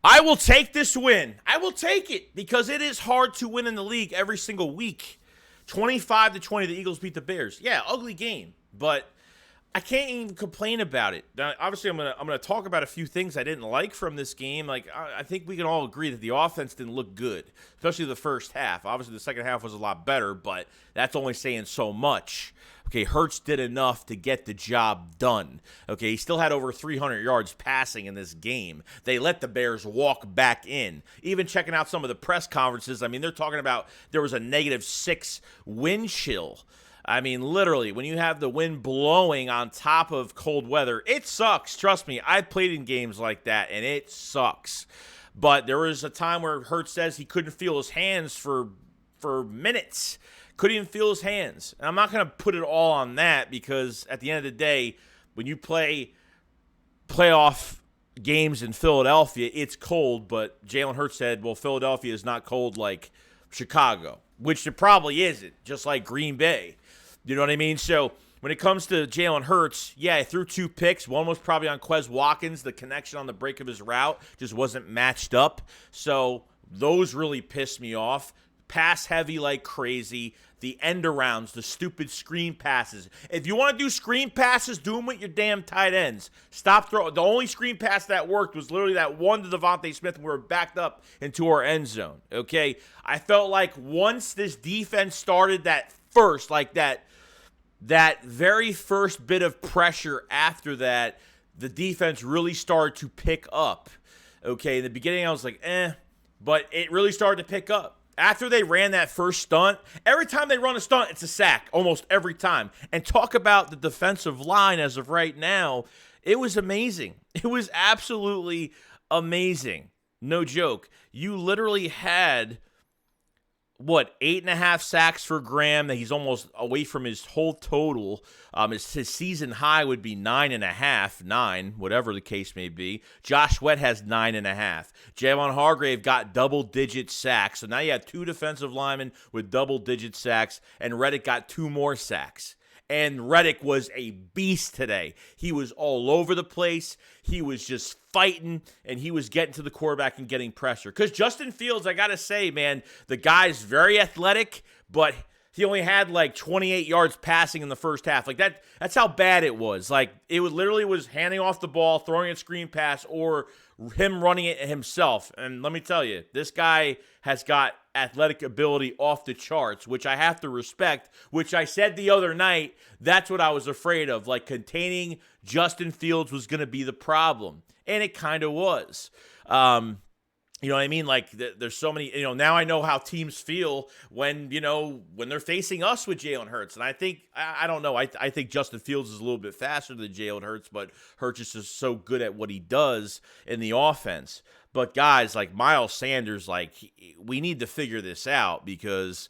I will take this win. I will take it because it is hard to win in the league every single week. 25-20, the Eagles beat the Bears. Yeah, ugly game, but I can't even complain about it. Now, obviously, I'm gonna talk about a few things I didn't like from this game. Like I think we can all agree that the offense didn't look good, especially the first half. Obviously, the second half was a lot better, but that's only saying so much. Okay, Hurts did enough to get the job done. Okay, he still had over 300 yards passing in this game. They let the Bears walk back in. Even checking out some of the press conferences, I mean, they're talking about there was a -6 wind chill. I mean, literally, when you have the wind blowing on top of cold weather, it sucks. Trust me, I've played in games like that, and it sucks. But there was a time where Hurts says he couldn't feel his hands for minutes. Couldn't even feel his hands. And I'm not going to put it all on that because at the end of the day, when you play playoff games in Philadelphia, it's cold. But Jalen Hurts said, well, Philadelphia is not cold like Chicago, which it probably isn't, just like Green Bay. You know what I mean? So when it comes to Jalen Hurts, yeah, he threw 2 picks. One was probably on Quez Watkins. The connection on the break of his route just wasn't matched up. So those really pissed me off. Pass heavy like crazy. The end arounds, the stupid screen passes. If you want to do screen passes, do them with your damn tight ends. Stop throwing. The only screen pass that worked was literally that one to Devontae Smith when we were backed up into our end zone. Okay? I felt like once this defense started that first, like that very first bit of pressure after that, the defense really started to pick up. Okay? In the beginning, I was like, but it really started to pick up. After they ran that first stunt, every time they run a stunt, it's a sack, almost every time. And talk about the defensive line as of right now. It was amazing. It was absolutely amazing. No joke. You literally had, 8.5 sacks for Graham. He's almost away from his whole total. His season high would be 9.5, 9, whatever the case may be. Josh Sweat has 9.5. Javon Hargrave got double-digit sacks. So now you have 2 defensive linemen with double-digit sacks, and Reddick got 2 more sacks. And Reddick was a beast today. He was all over the place. He was just fighting, and he was getting to the quarterback and getting pressure. Because Justin Fields, I got to say, man, the guy's very athletic, but he only had like 28 yards passing in the first half. Like that's how bad it was. Like it literally was handing off the ball, throwing a screen pass, or him running it himself. And let me tell you, this guy has got athletic ability off the charts, which I have to respect, which I said the other night, that's what I was afraid of. Like containing Justin Fields was going to be the problem. And it kind of was. You know what I mean? Like, there's so many, now I know how teams feel when they're facing us with Jalen Hurts. And I think, I don't know, I think Justin Fields is a little bit faster than Jalen Hurts, but Hurts is just so good at what he does in the offense. But guys, like Miles Sanders, like, we need to figure this out because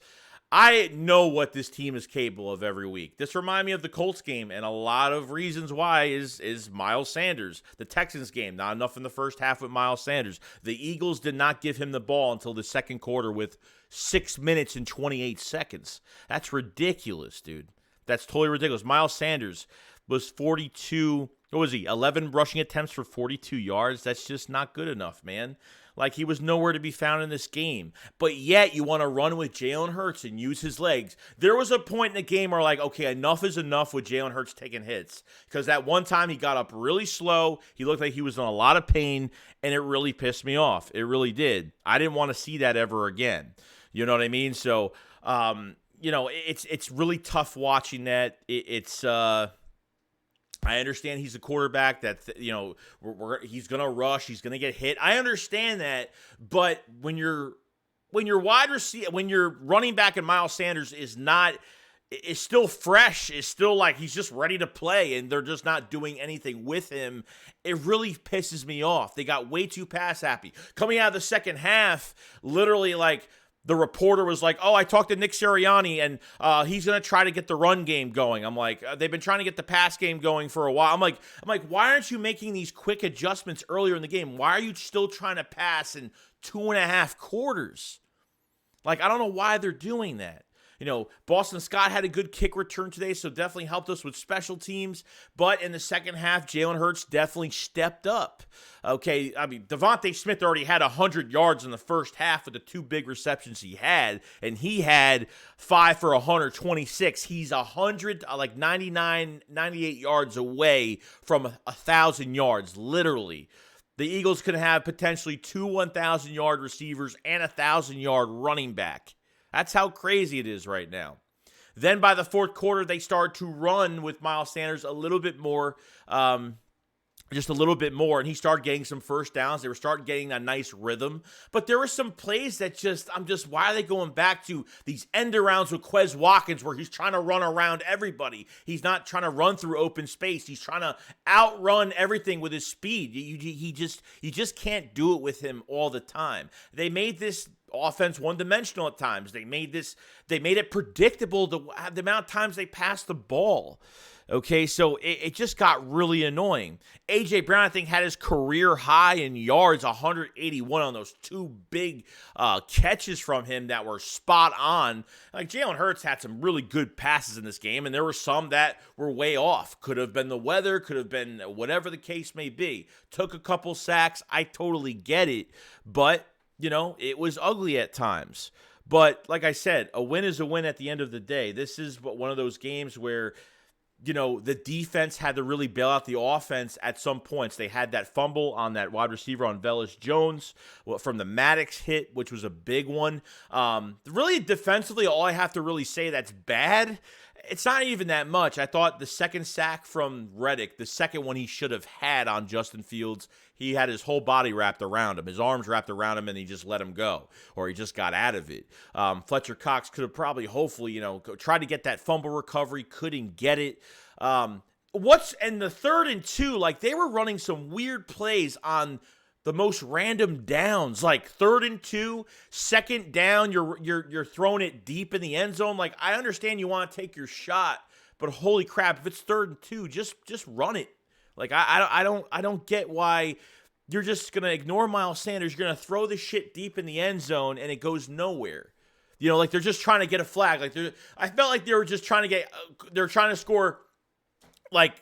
I know what this team is capable of every week. This reminds me of the Colts game, and a lot of reasons why is Miles Sanders. The Texans game, not enough in the first half with Miles Sanders. The Eagles did not give him the ball until the second quarter with 6 minutes and 28 seconds. That's ridiculous, dude. That's totally ridiculous. Miles Sanders was 42, 11 rushing attempts for 42 yards. That's just not good enough, man. Like, he was nowhere to be found in this game. But yet, you want to run with Jalen Hurts and use his legs. There was a point in the game where, like, okay, enough is enough with Jalen Hurts taking hits. Because that one time he got up really slow. He looked like he was in a lot of pain, and it really pissed me off. It really did. I didn't want to see that ever again. You know what I mean? So, it's really tough watching that. I understand he's a quarterback that, he's going to rush. He's going to get hit. I understand that. But when your wide receiver, when your running back and Miles Sanders is still fresh, is still like he's just ready to play and they're just not doing anything with him, it really pisses me off. They got way too pass happy. Coming out of the second half, literally like, the reporter was like, I talked to Nick Sirianni, and he's going to try to get the run game going. I'm like, they've been trying to get the pass game going for a while. I'm like, why aren't you making these quick adjustments earlier in the game? Why are you still trying to pass in 2.5 quarters? Like, I don't know why they're doing that. Boston Scott had a good kick return today, so definitely helped us with special teams. But in the second half, Jalen Hurts definitely stepped up. Okay, I mean, Devontae Smith already had 100 yards in the first half with the 2 big receptions he had, and he had 5 for 126. He's 98 yards away from 1,000 yards, literally. The Eagles could have potentially 2 1,000-yard receivers and 1,000-yard running back. That's how crazy it is right now. Then by the fourth quarter, they started to run with Miles Sanders a little bit more, just a little bit more, and he started getting some first downs. They were starting getting a nice rhythm. But there were some plays that why are they going back to these end arounds with Quez Watkins where he's trying to run around everybody? He's not trying to run through open space. He's trying to outrun everything with his speed. You just can't do it with him all the time. They made this offense one-dimensional at times. They made it predictable the amount of times they passed the ball. Okay, so it just got really annoying. A.J. Brown, I think, had his career high in yards, 181 on those 2 big catches from him that were spot on. Like, Jalen Hurts had some really good passes in this game, and there were some that were way off. Could have been the weather, could have been whatever the case may be. Took a couple sacks. I totally get it, but it was ugly at times. But like I said, a win is a win at the end of the day. This is one of those games where, the defense had to really bail out the offense at some points. They had that fumble on that wide receiver on Velus Jones from the Maddox hit, which was a big one. Really, defensively, all I have to really say that's bad, it's not even that much. I thought the second sack from Reddick, the second one he should have had on Justin Fields, he had his whole body wrapped around him, his arms wrapped around him, and he just let him go, or he just got out of it. Fletcher Cox could have probably, hopefully, tried to get that fumble recovery, couldn't get it. What's in the 3rd and 2, like they were running some weird plays on the most random downs, like 3rd and 2, 2nd down, you're throwing it deep in the end zone. Like, I understand you want to take your shot, but holy crap, if it's 3rd and 2, just run it. Like, I don't get why you're just gonna ignore Miles Sanders. You're gonna throw the shit deep in the end zone and it goes nowhere. Like they're just trying to get a flag. Like I felt like they were just trying to score. Like,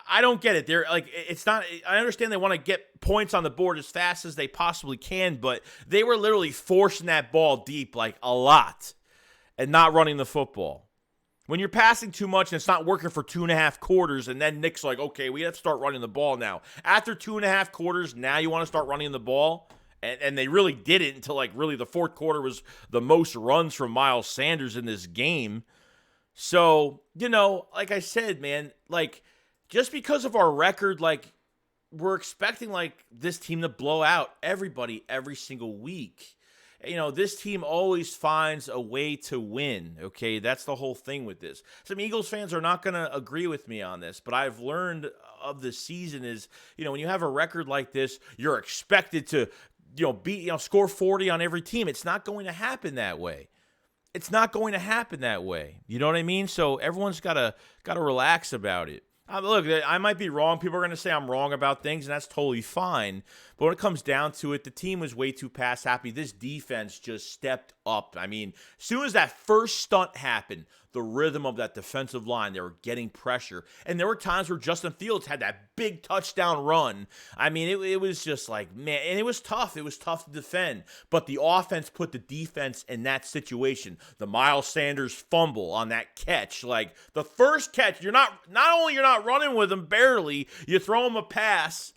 I don't get it. They're like, it's not. I understand they want to get points on the board as fast as they possibly can, but they were literally forcing that ball deep like a lot and not running the football. When you're passing too much and it's not working for 2.5 quarters, and then Nick's like, okay, we have to start running the ball now. After 2.5 quarters, now you want to start running the ball? And they really didn't until, like, really the fourth quarter was the most runs from Miles Sanders in this game. So, like I said, man, like, just because of our record, like, we're expecting, like, this team to blow out everybody every single week. This team always finds a way to win, okay? That's the whole thing with this. Some Eagles fans are not going to agree with me on this, but I've learned of the season is, when you have a record like this, you're expected to, score 40 on every team. It's not going to happen that way. It's not going to happen that way. You know what I mean? So everyone's got to relax about it. Look, I might be wrong. People are going to say I'm wrong about things, and that's totally fine. But when it comes down to it, the team was way too pass happy. This defense just stepped up. I mean, as soon as that first stunt happened, the rhythm of that defensive line, they were getting pressure. And there were times where Justin Fields had that big touchdown run. I mean, it was just like, man, and it was tough. It was tough to defend. But the offense put the defense in that situation. The Miles Sanders fumble on that catch. Like, the first catch, not only you're not running with him barely, you throw him a pass,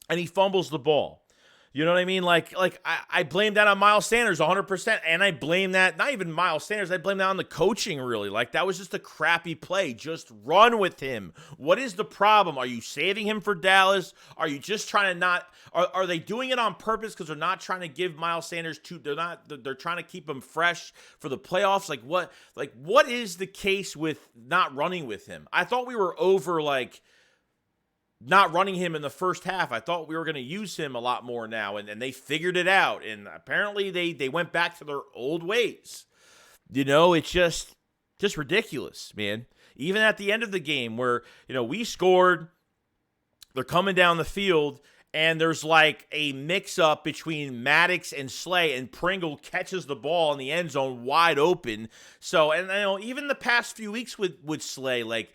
and he fumbles the ball. You know what I mean? Like I blame that on Miles Sanders 100%, and I blame that, not even Miles Sanders, I blame that on the coaching, really. Like, that was just a crappy play. Just run with him. What is the problem? Are you saving him for Dallas? Are you just trying to not, are they doing it on purpose because they're not trying to give Miles Sanders they're trying to keep him fresh for the playoffs? Like, what is the case with not running with him? I thought we were over, like, not running him in the first half. I thought we were going to use him a lot more now, and they figured it out, and apparently they went back to their old ways. It's just ridiculous, man. Even at the end of the game where, we scored, they're coming down the field, and there's like a mix-up between Maddox and Slay, and Pringle catches the ball in the end zone wide open. So, and even the past few weeks with Slay, like,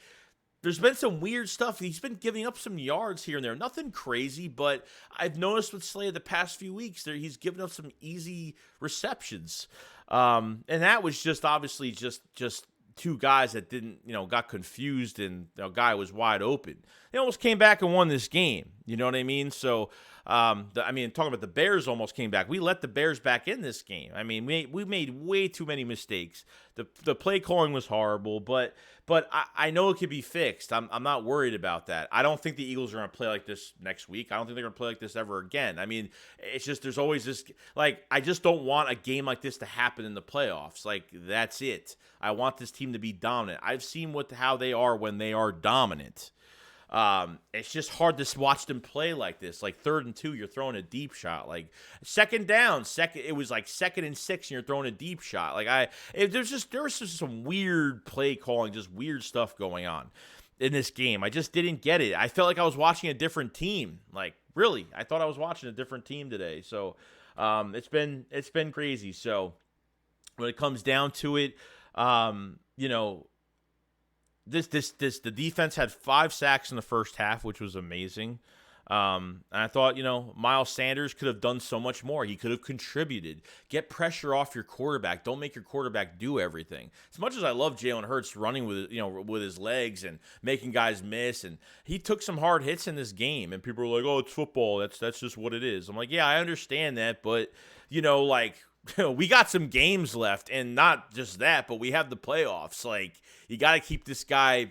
there's been some weird stuff. He's been giving up some yards here and there. Nothing crazy, but I've noticed with Slay the past few weeks, he's given up some easy receptions. And that was just obviously just two guys that didn't, got confused, and a guy was wide open. They almost came back and won this game. You know what I mean? So, talking about the Bears almost came back. We let the Bears back in this game. I mean, we made way too many mistakes. The play calling was horrible, but I know it could be fixed. I'm not worried about that. I don't think the Eagles are going to play like this next week. I don't think they're going to play like this ever again. I mean, it's just there's always this, like, I just don't want a game like this to happen in the playoffs. Like, that's it. I want this team to be dominant. I've seen how they are when they are dominant. It's just hard to watch them play like this. Like 3rd and 2, you're throwing a deep shot. Like second down, it was like 2nd and 6, and you're throwing a deep shot. Like there was just some weird play calling, just weird stuff going on in this game. I just didn't get it. I felt like I was watching a different team. Like, really, I thought I was watching a different team today. So, it's been crazy. So when it comes down to it, the defense had 5 sacks in the first half, which was amazing. And I thought, Miles Sanders could have done so much more. He could have contributed. Get pressure off your quarterback. Don't make your quarterback do everything. As much as I love Jalen Hurts running with his legs and making guys miss, and he took some hard hits in this game, and people were like, "Oh, it's football. That's just what it is." I'm like, yeah, I understand that, but we got some games left, and not just that, but we have the playoffs. Like, you got to keep this guy,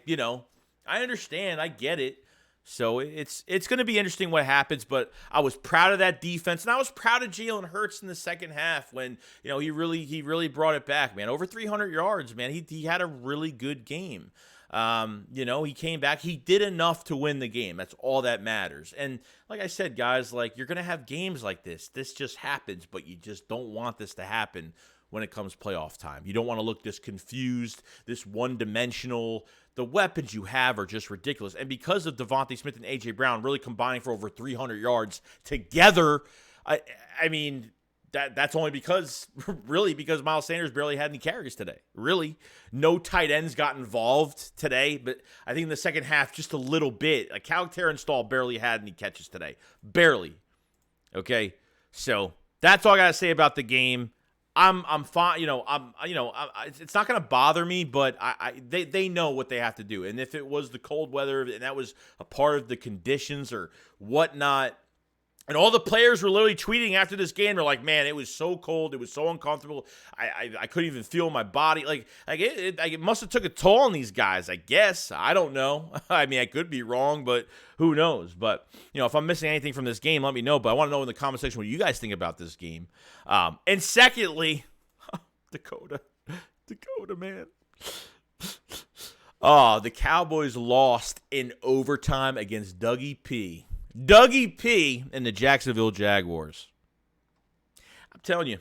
I understand. I get it. So it's going to be interesting what happens, but I was proud of that defense, and I was proud of Jalen Hurts in the second half when, he really brought it back, man. Over 300 yards, man. He had a really good game. He came back. He did enough to win the game. That's all that matters. And like I said, guys, like, you're going to have games like this. This just happens, but you just don't want this to happen when it comes playoff time. You don't want to look this confused, this one-dimensional. The weapons you have are just ridiculous. And because of Devontae Smith and A.J. Brown really combining for over 300 yards together, I mean, that's only because Miles Sanders barely had any carries today. Really. No tight ends got involved today, but I think in the second half, just a little bit. Like, Cal Terrenstall barely had any catches today. Barely. Okay? So, that's all I got to say about the game. I'm fine. It's not going to bother me, but they know what they have to do. And if it was the cold weather and that was a part of the conditions or whatnot, and all the players were literally tweeting after this game, they're like, "Man, it was so cold, it was so uncomfortable. I couldn't even feel my body. Like it must have took a toll on these guys. I guess I don't know. I mean, I could be wrong, but who knows? But if I'm missing anything from this game, let me know. But I want to know in the comment section what you guys think about this game. And secondly, Dakota, man. Oh, the Cowboys lost in overtime against Dougie P. And the Jacksonville Jaguars. I'm telling you,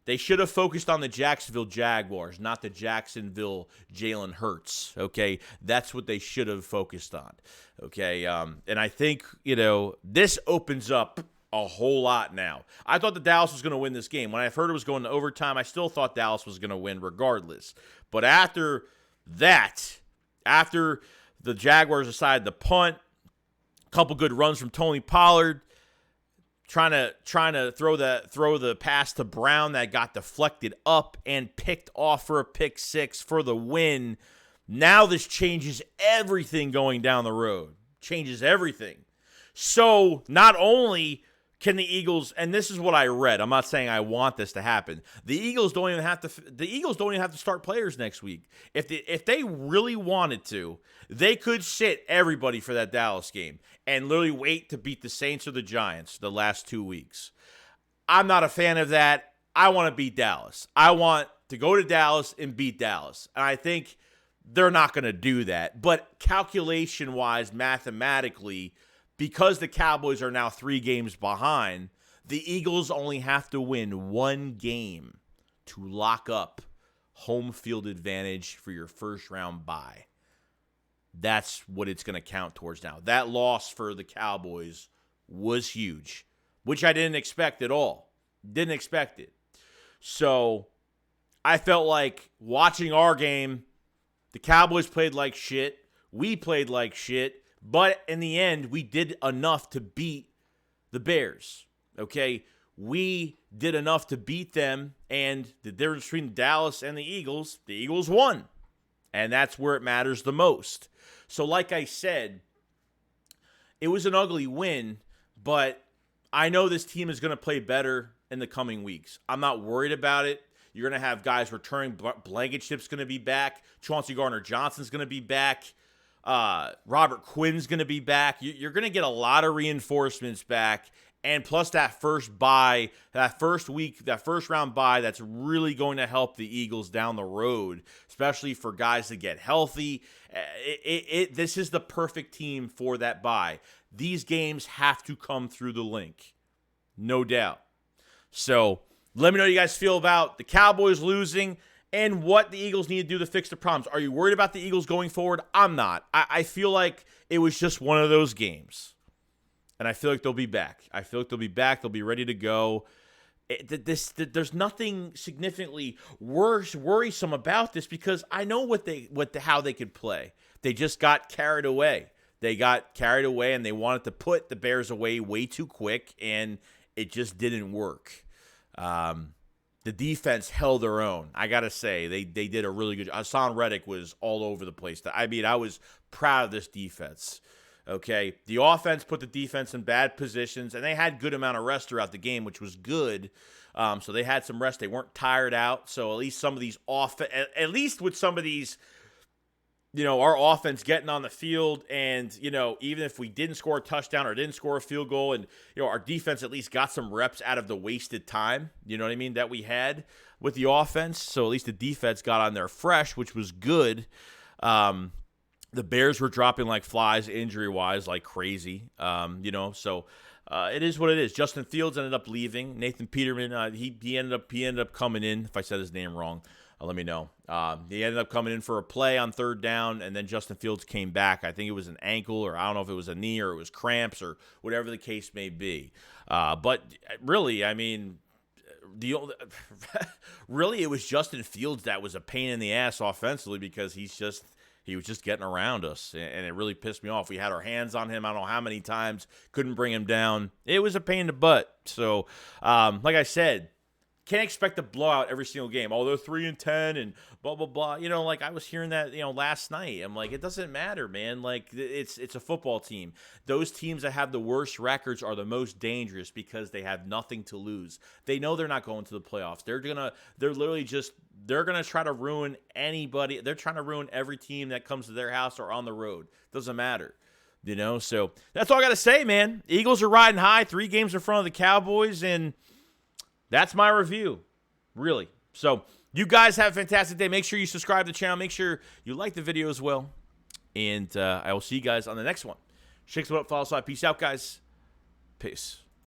they should have focused on the Jacksonville Jaguars, not the Jacksonville Jalen Hurts, okay? That's what they should have focused on, okay? And I think, this opens up a whole lot now. I thought that Dallas was going to win this game. When I heard it was going to overtime, I still thought Dallas was going to win regardless. But after the Jaguars decided to punt, couple good runs from Tony Pollard, trying to throw the pass to Brown that got deflected up and picked off for a pick six for the win. Now this changes everything going down the road. Changes everything. So not only can the Eagles, and this is what I read, I'm not saying I want this to happen. The Eagles don't even have to start players next week. If they really wanted to, they could sit everybody for that Dallas game and literally wait to beat the Saints or the Giants the last 2 weeks. I'm not a fan of that. I want to beat Dallas. I want to go to Dallas and beat Dallas. And I think they're not going to do that. But calculation-wise, mathematically, because the Cowboys are now 3 games behind, the Eagles only have to win 1 game to lock up home field advantage for your first-round bye. That's what it's going to count towards now. That loss for the Cowboys was huge, which I didn't expect at all. Didn't expect it. So I felt like watching our game, the Cowboys played like shit. We played like shit. But in the end, we did enough to beat the Bears. Okay? We did enough to beat them. And the difference between Dallas and the Eagles won. And that's where it matters the most. So like I said, it was an ugly win, but I know this team is going to play better in the coming weeks. I'm not worried about it. You're going to have guys returning. Blankenship's going to be back. Chauncey Gardner-Johnson's going to be back. Robert Quinn's going to be back. You're going to get a lot of reinforcements back. And plus that first bye, that first week, that first round bye, that's really going to help the Eagles down the road, especially for guys to get healthy. This is the perfect team for that bye. These games have to come through the link. No doubt. So let me know how you guys feel about the Cowboys losing and what the Eagles need to do to fix the problems. Are you worried about the Eagles going forward? I'm not. I feel like it was just one of those games. And I feel like they'll be back. They'll be ready to go. There's nothing significantly worrisome about this because I know how they could play. They just got carried away. And they wanted to put the Bears away way too quick, and it just didn't work. The defense held their own. I gotta say, they did a really good job. Hassan Reddick was all over the place. I mean, I was proud of this defense. Okay, the offense put the defense in bad positions, and they had good amount of rest throughout the game, which was good. So they had some rest. They weren't tired out. So at least some of these at least with some of these, our offense getting on the field, and even if we didn't score a touchdown or didn't score a field goal, and our defense at least got some reps out of the wasted time. You know what I mean, that we had with the offense. So at least the defense got on there fresh, which was good. The Bears were dropping like flies injury-wise, like crazy, So it is what it is. Justin Fields ended up leaving. Nathan Peterman, he ended up coming in. If I said his name wrong, let me know. He ended up coming in for a play on third down, and then Justin Fields came back. I think it was an ankle, or I don't know if it was a knee, or it was cramps, or whatever the case may be. But really, I mean, really, it was Justin Fields that was a pain in the ass offensively because he was just getting around us, and it really pissed me off. We had our hands on him I don't know how many times, couldn't bring him down. It was a pain in the butt. So, like I said, can't expect a blowout every single game. Oh, they're 3-10 and blah, blah, blah. Like I was hearing that, last night. I'm like, it doesn't matter, man. Like, it's a football team. Those teams that have the worst records are the most dangerous because they have nothing to lose. They know they're not going to the playoffs. They're going to try to ruin anybody. They're trying to ruin every team that comes to their house or on the road. Doesn't matter. So that's all I got to say, man. Eagles are riding high, 3 games in front of the Cowboys, and that's my review, really. So you guys have a fantastic day. Make sure you subscribe to the channel. Make sure you like the video as well. And I will see you guys on the next one. SHAKESQUAD, follow us. Peace out, guys. Peace.